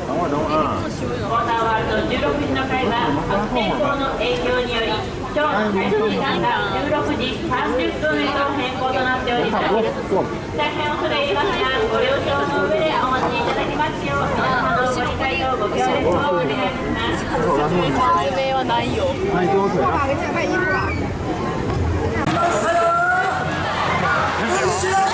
ウォーターワールド16時の会は悪天候の影響により今日開始時間が16時30分へと変更となっております。大変恐れ入りますがご了承の上でお待ちいただきますよう皆様のご理解とご協力をお願いします。説明はないよ。よし、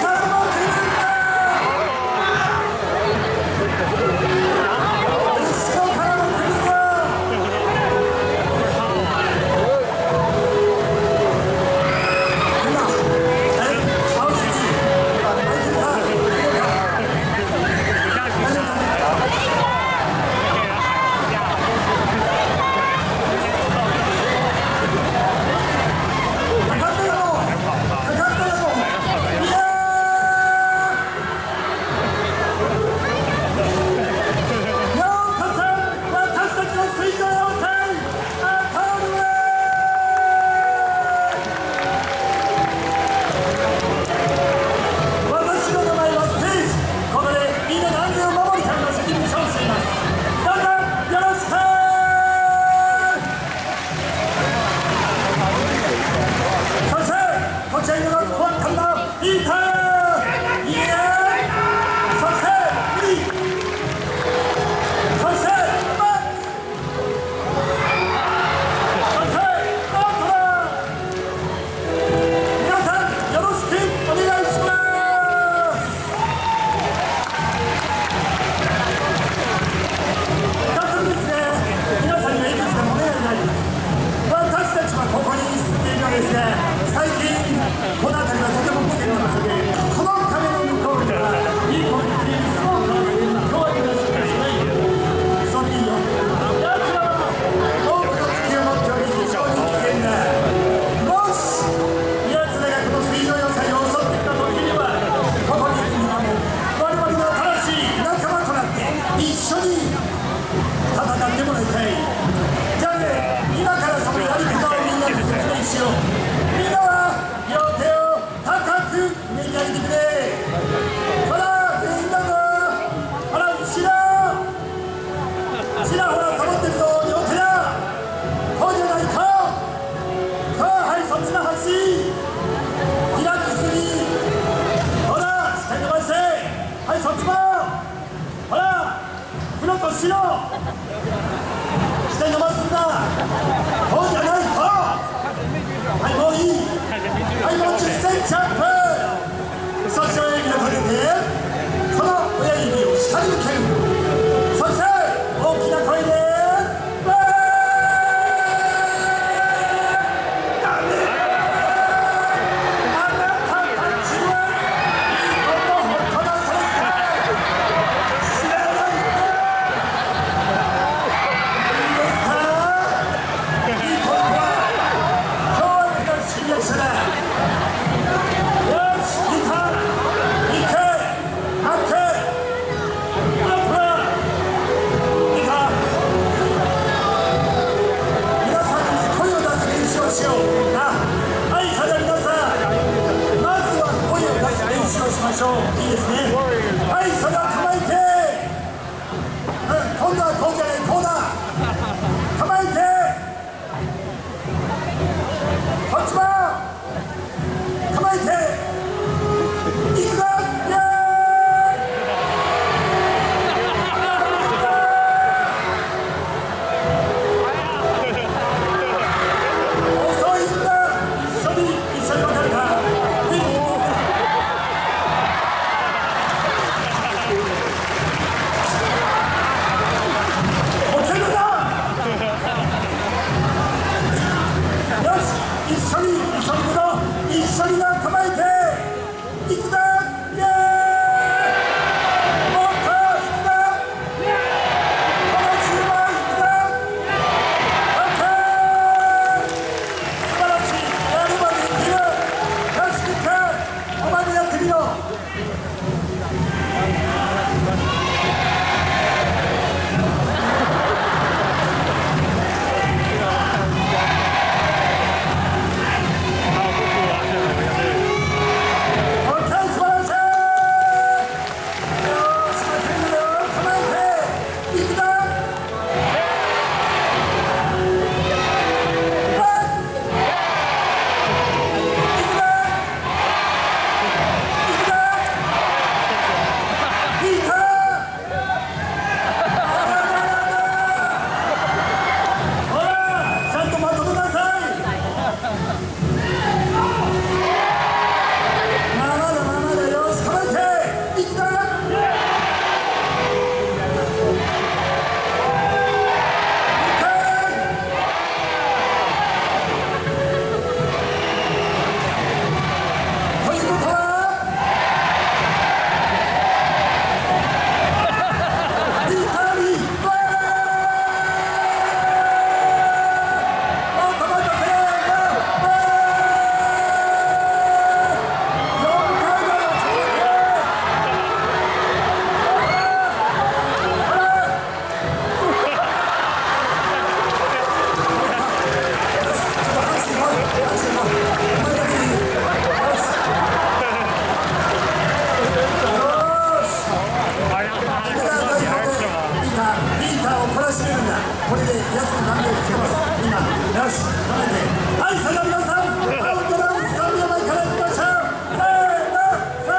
これで安くなってきてます。みんなよし食べて、はい、それでは皆さんカウントダウン3秒前からいきましょう。せーの、3、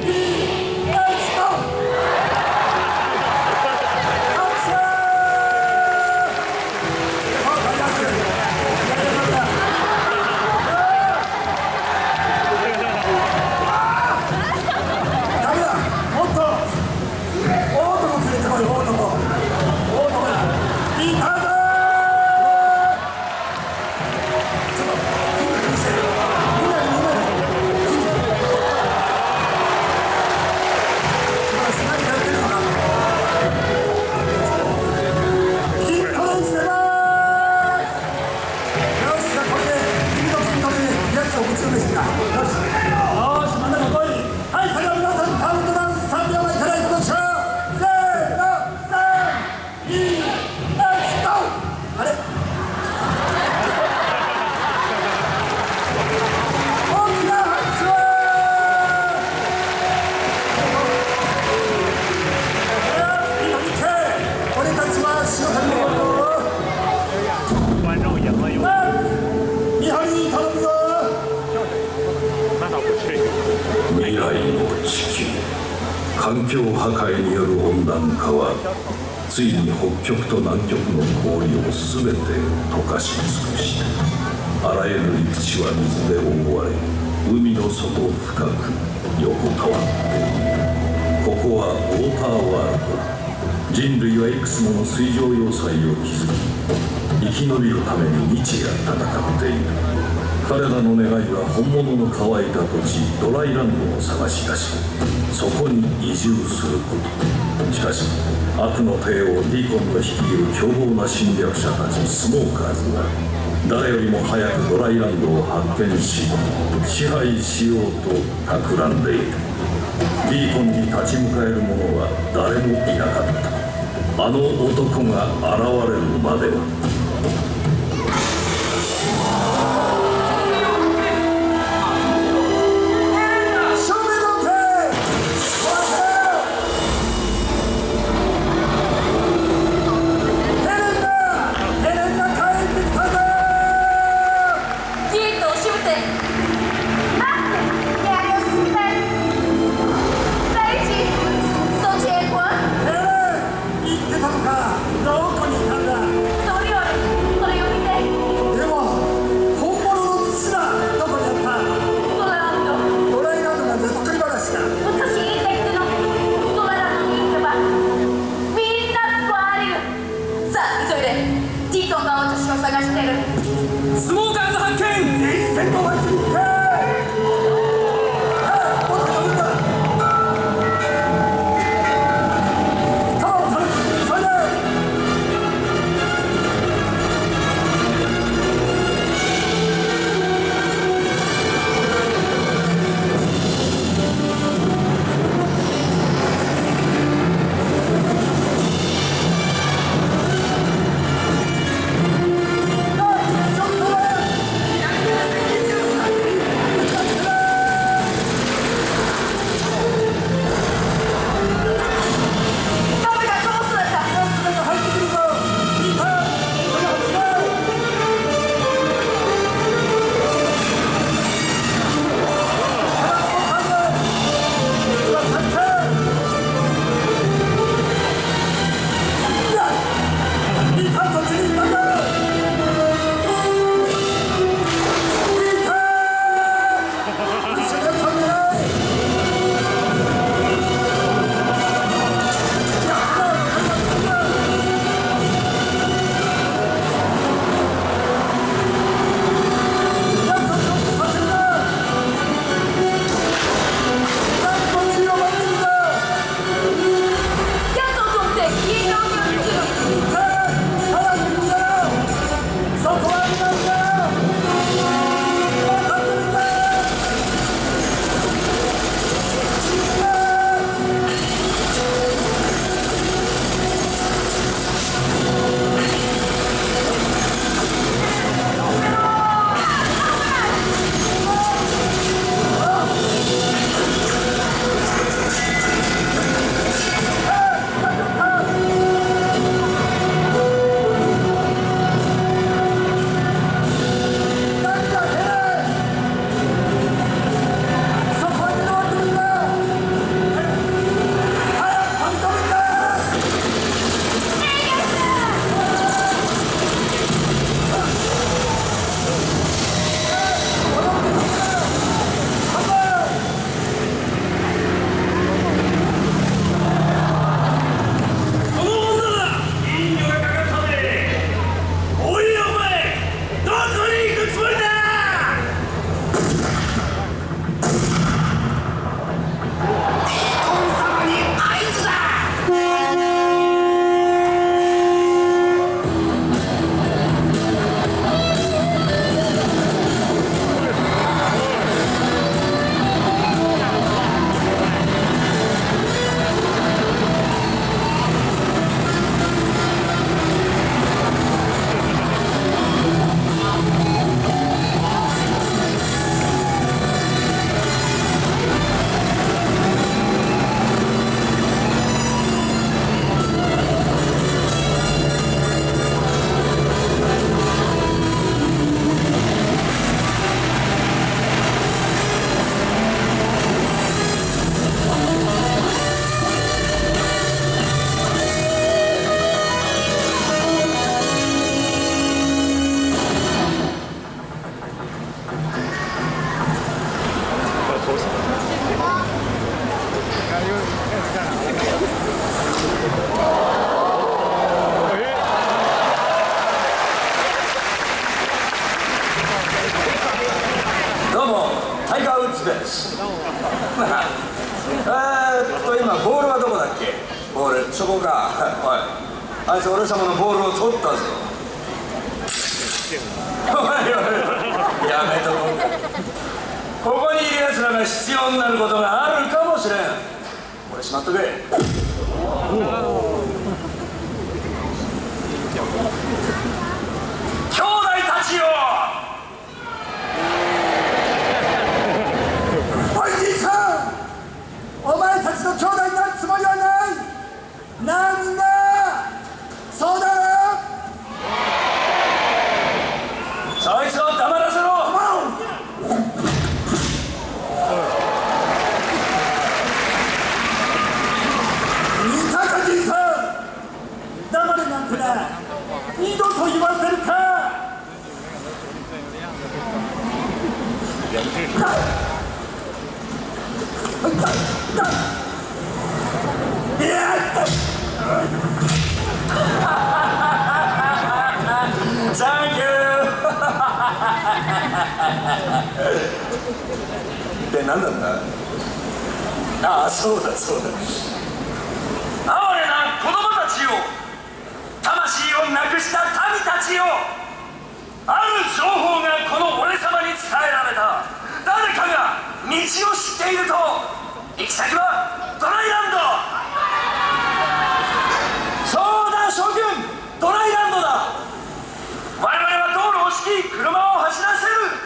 2、1、ゴー。アクション。ダメだ、もっと大男連れてこい、大男。いたぞー。ちょっと筋肉見せる。見ない見ない。何やってるのかな。筋トレしてまーす。よし、じゃあこれで君の筋トレでやつをぶちのめしてな。よし、よーし、真ん中来い。はい、それでは皆さんカウントダウン3秒前からいきましょう。せーの、3、2、1、ゴー。あれ、大きな拍手を。俺たちは塩谷の观众也很有，見張りに頼むぞ。那倒不至于。未来の地球、環境破壊による温暖化はついに北極と南極の氷を全て溶かし尽くした。あらゆる陸地は水で覆われ、海の底深く横たわっている。ここはウォーターワールド。人類はいくつもの水上要塞を築き、生き延びるために日夜戦っている。彼らの願いは本物の乾いた土地ドライランドを探し出し、そこに移住すること。しかし悪の帝王ディーコンの率いる凶暴な侵略者たちスモーカーズが誰よりも早くドライランドを発見し、支配しようと企んでいる。ディーコンに立ち向かえる者は誰もいなかった。あの男が現れるまでは。正面の手。ヘレンが帰ってきたぞ。キートを閉めて。待って、手上げを進めたい。大地、そっちへ来い。ヘレン、言ってたのか。どこにいたんだ。それより俺そこか。おい、あいつ俺様のボールを取ったぞ。おいおい、やめとこうか。ここにいる奴らが必要になることがあるかもしれん。これしまっとけ。兄弟たちよ、おいじいさん、お前たちの兄弟になるつもりはない。なあみんな、そうだろ。そいつを黙らせろ。見たかじいさん、黙れなんてな、二度と言わせるか。サンキューって何なんだ。ああ、そうだそうだ。哀れな子供たちよ、魂をなくした民たちよ、ある情報がこの俺様に伝えられた。誰かが道を知っていると。行き先はドライランド。そうだ諸君、ドライランドだ。我々は道路を敷き、車を走らせる。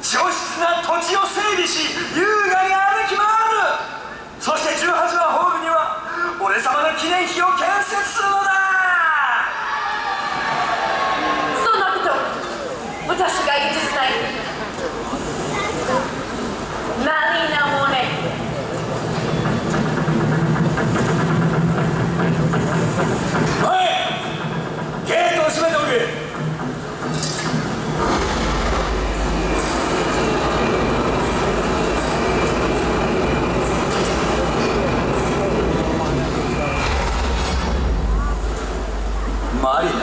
上質な土地を整備し、優雅に歩き回る。そして18番ホールには俺様の記念碑を建設するのだ。そんなこと私が許せない。マリーナモネ。おい、ゲートを閉めておけ。マリナ、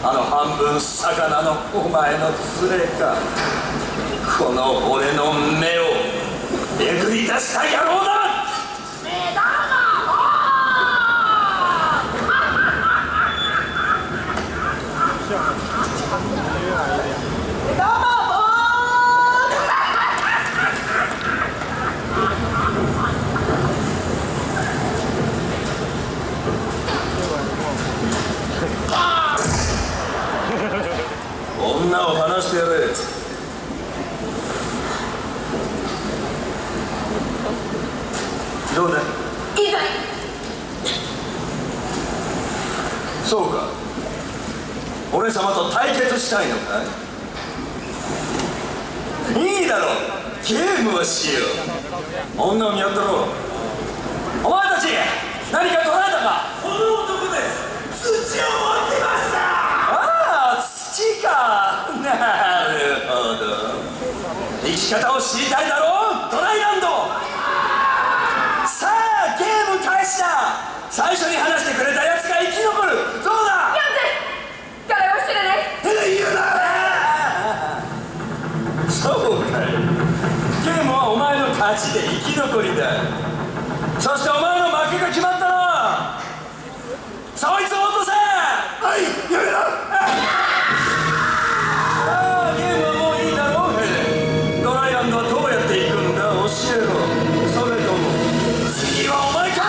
あの半分魚のお前の連れか。この俺の目をえぐり出した野郎だ。女を離してやれ。どうだ。いざ。そうか、俺様と対決したいのかい。いいだろう、ゲームをしよう。女を見張ったろう。お前たち何か捉えたか。この男です。土を持ってました。ああ、土か。なるほど、生き方を知りたいだろう、ドライランド。さあゲーム開始だ。最初に話してくれたやつが生き残る。どうだ。やんぜ、彼を知らない。言うな。そうかい、ゲームはお前の勝ちで生き残りだ。そしてお前の負けが決まったな。そいつを落とせ。はい、やめろ。ああ、ゲームはもういいだろう。ヘレン、ドライランドはどうやって行くんだ、教えろ。それとも次はお前か。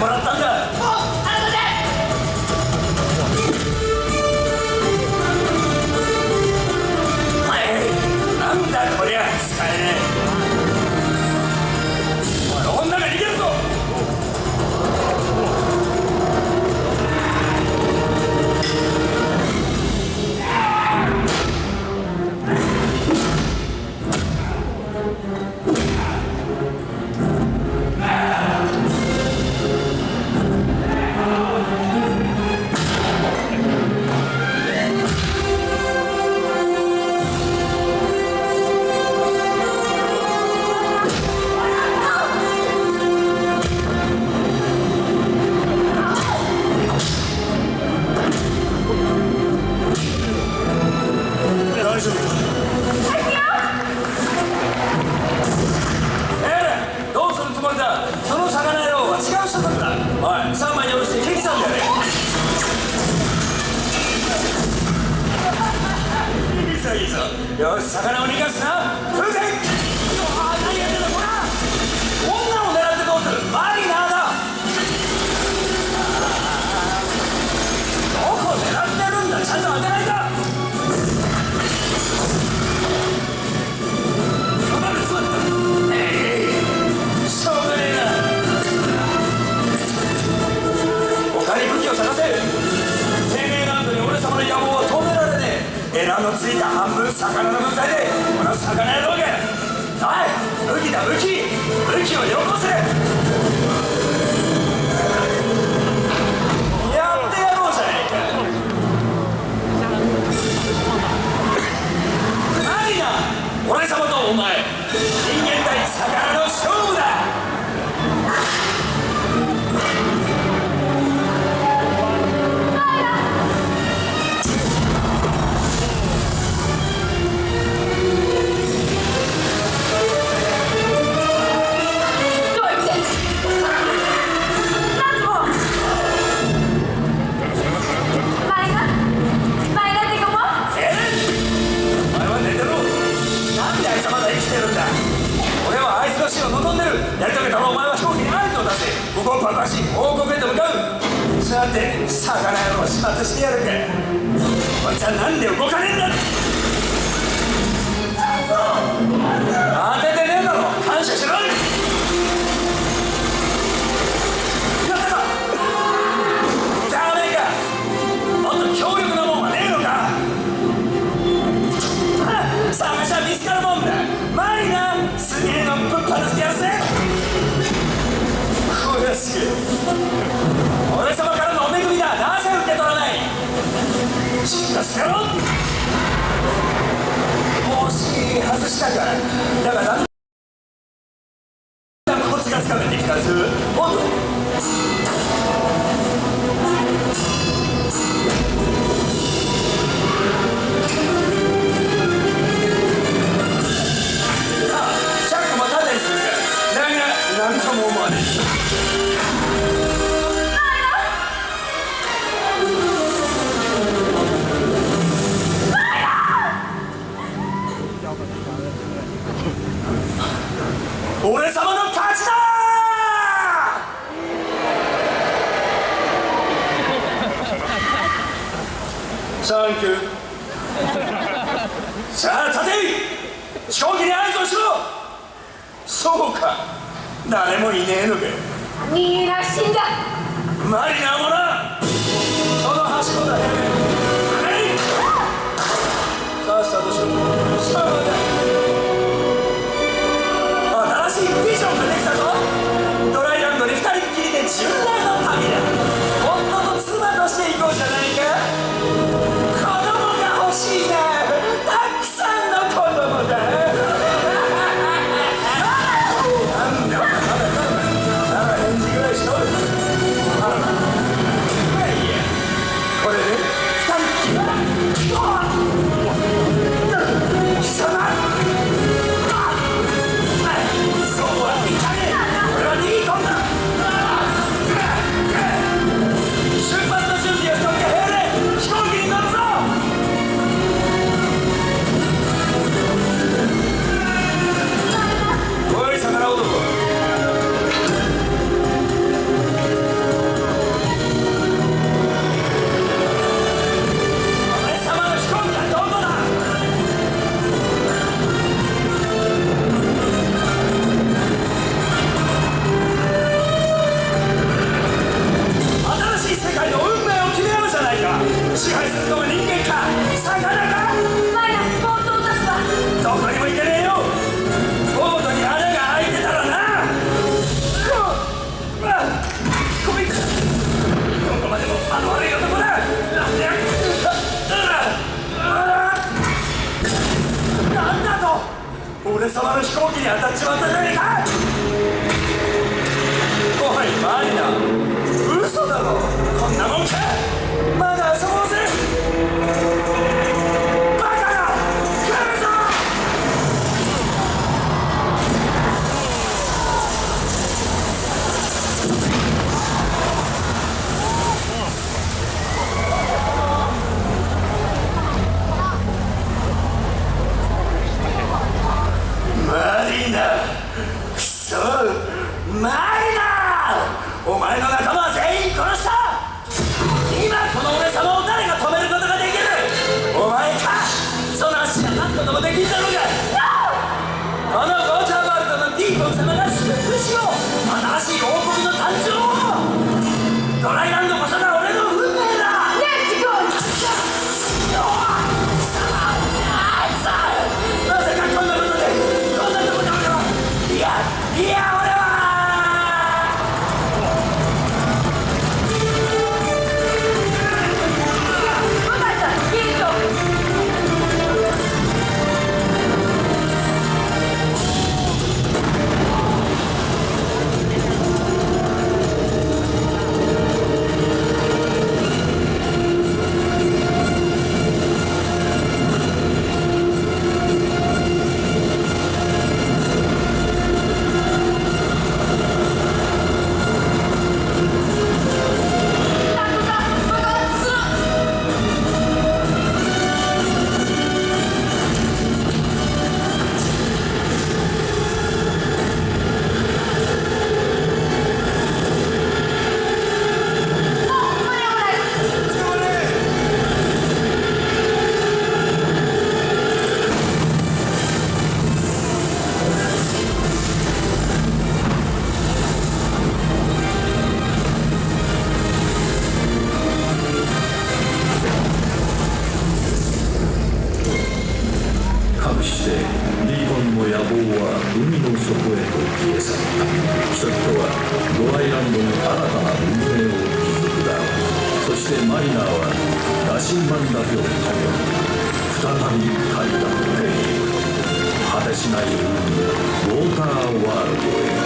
もらったんだ。なんだこりゃ、使えねえ。女が逃げるぞ。大丈夫か。どうするつもりだ。その魚野郎は違う人だから。おい、3枚に下ろしてケーキさんだよね。いいぞいいぞ。よし、魚を逃がすな。撃て。何やってんだこら。女を狙ってどうする。マリナーだ。どこを狙ってるんだ。ちゃんと当てないか。エラのついた半分魚の分際でこの魚野郎が。おい、武器だ武器。武器をよこせ。やってやろうじゃねえか。何だ俺様とお前、人間対魚の勝負だ。やり遂げたらお前は飛行機に合図を出せ。ここを爆破し王国へと向かう。さて魚野郎を始末してやるか。こいつはなんで動かねえんだ。当ててねえだろ。感謝しろ。やったか。ダメか。もっと強力なもんはねえのか。探しゃ見つかるもんだ。マリナすげえのぶっ放してやるぜ。俺様からのお恵みだ。なぜ受け取らない。しっかりせろ。もし外したか。だがだんだんコツがつかめてきたはず。おっとチャックも縦にするか。だが何とも思わねえ。俺様の勝ちだ。サンキュー。さあ立て。飛行機に合図をしろ。そうか、誰もいねえのか。みんな死んだ。マリナーもな。その端っこだ。さあスタートしろ。さあ新しいビジョンができたぞ。ドライランドに2人っきりで10年の旅だ。夫と妻として行こうじゃないか。子供が欲しいな。たくさんの子供だ。なんだまだ返事ぐらいしろ。まあいいや。これで2人っきりだ。貴様様の飛行機に当たっちまったじゃねえか。おいマリナ、嘘だろ、こんなもんか。まだ遊ぼうぜ。バカだ、来るぞ。マリナ、くそマリナ、お前の仲間は全員殺した。今この俺様を誰が止めることができる。お前か。その足が立つこともできんだろうが。このウォーターワールドのディーコン様が祝福しよう、新しい王国の誕生を。ドライランドこそが俺の運命だ。レッツゴー。なぜかこんなことで、こんなとこで俺は、いや俺はママさん、ヒート。かくしてリボンの野望は海の底へと消え去った。人々はドライランドに新たな運命を築くだろう。そしてマリナーは羅針盤だけを頼り再び旅立っていく。果てしない海ウォーターワールドへ。